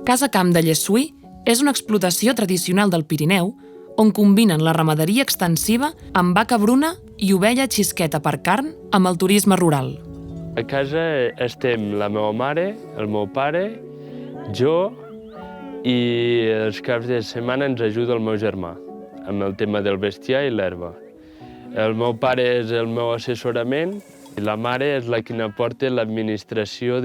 Casa Camp de Llessui és una explotació tradicional del Pirineu on combinen la ramaderia extensiva amb vaca bruna i ovella xisqueta per carn amb el turisme rural. A casa estem la meva mare, el meu pare, jo i els caps de setmana ens ajuda el meu germà amb el tema del bestiar i l'herba. El meu pare és el meu assessorament i la mare és la que n'aporta l'administració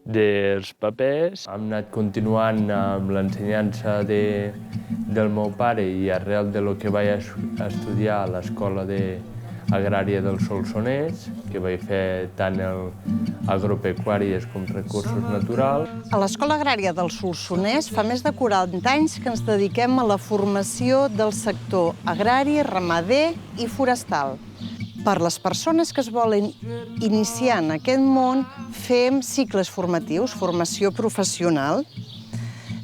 dels papers. Hem anat continuant amb l'ensenyança del meu pare i arrel de lo que vaig estudiar a l'Escola Agrària del Solsonès, que vaig fer tant agropecuàries com recursos naturals. A l'Escola Agrària del Solsonès fa més de 40 anys que ens dediquem a la formació del sector agrari, ramader i forestal. Per les persones que es volen iniciar en aquest món, fem cicles formatius, formació professional.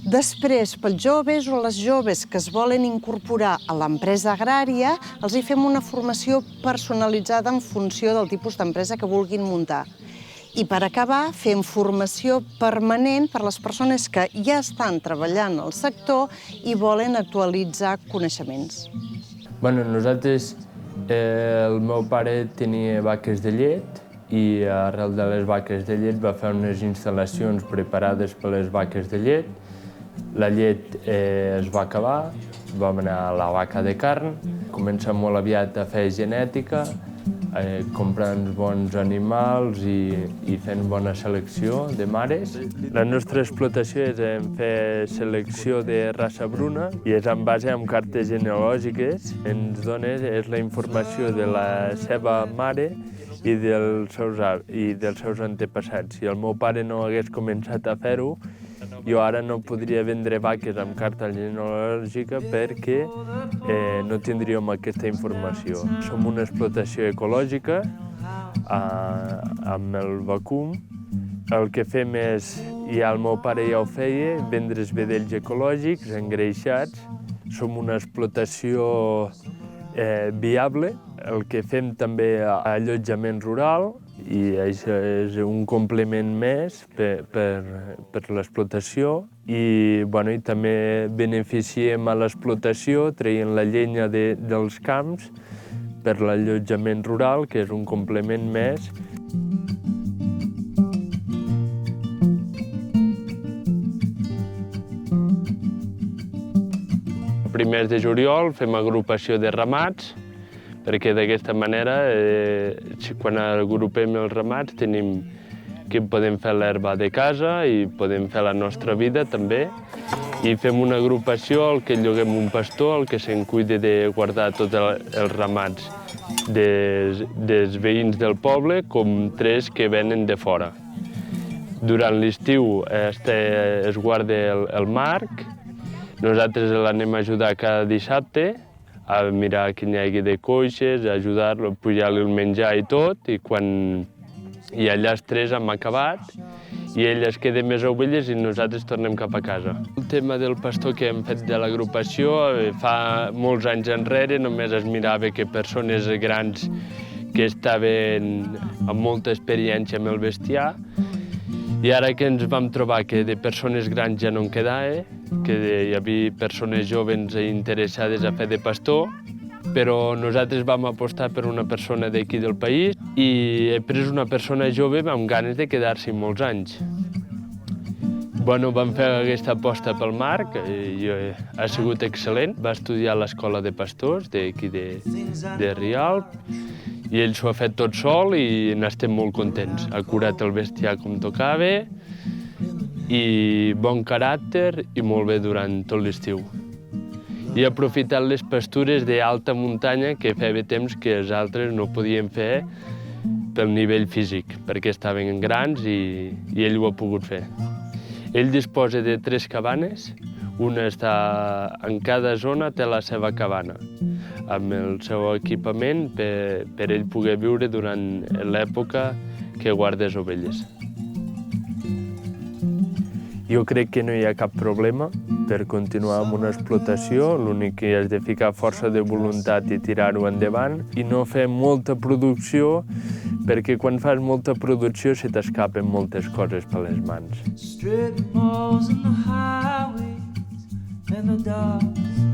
Després, pels joves o les joves que es volen incorporar a l'empresa agrària, els hi fem una formació personalitzada en funció del tipus d'empresa que vulguin muntar. I per acabar, fem formació permanent per a les persones que ja estan treballant al sector i volen actualitzar coneixements. Nosaltres, el meu pare tenia vaques de llet i arrel de les vaques de llet va fer unes instal·lacions preparades per les vaques de llet. La llet es va acabar, vam anar a la vaca de carn, començar molt aviat a fer genètica, comprant bons animals i fent bona selecció de mares. La nostra explotació és fer selecció de raça bruna i és en base a cartes genealògiques. Ens dona la informació de la seva mare i dels seus antepassats. Si el meu pare no hagués començat a fer-ho, jo ara no podria vendre vaques amb carta genealògica perquè no tindríem aquesta informació. Som una explotació ecològica amb el vacum. El que fem és, ja el meu pare ja ho feia, vendre els vedells ecològics, engreixats. Som una explotació viable. El que fem també allotjament rural i això és un complement més per l'explotació i també beneficiem a l'explotació traient la llenya dels camps per l'allotjament rural, que és un complement més. El primer de juliol fem agrupació de ramats, perquè d'aquesta manera, quan agrupem els ramats, tenim que podem fer l'herba de casa i podem fer la nostra vida també. I fem una agrupació al que lloguem un pastor, al que se'n cuida de guardar tots els ramats dels veïns del poble, com 3 que venen de fora. Durant l'estiu es guarda el marc, nosaltres l'anem a ajudar cada dissabte, a mirar que n'hi hagi de coixes, a ajudar-lo a pujar-li el menjar i tot, i quan allà els 3 hem acabat, i ell es queda més ovelles i nosaltres tornem cap a casa. El tema del pastor que hem fet de l'agrupació fa molts anys enrere, només es mirava que persones grans que estaven amb molta experiència amb el bestiar, i ara que ens vam trobar que de persones grans ja no en quedava, que hi havia persones joves interessades a fer de pastor, però nosaltres vam apostar per una persona d'aquí del país i he pres una persona jove amb ganes de quedar-s'hi molts anys. Vam fer aquesta aposta pel Marc, ha sigut excel·lent. Va estudiar a l'Escola de Pastors d'aquí de Rialp, i ell s'ho ha fet tot sol i n'estem molt contents. Ha curat el bestiar com tocava, i bon caràcter i molt bé durant tot l'estiu. I ha aprofitat les pastures d'alta muntanya que feia temps que els altres no podien fer pel nivell físic, perquè estaven grans i ell ho ha pogut fer. Ell disposa de 3 cabanes, una està en cada zona, té la seva cabana, amb el seu equipament per ell poder viure durant l'època que guarda les ovelles. Jo crec que no hi ha cap problema per continuar amb una explotació, l'únic que és de ficar força de voluntat i tirar-ho endavant i no fer molta producció perquè quan fas molta producció se t'escapen moltes coses per les mans. Strip malls and the highways and the docks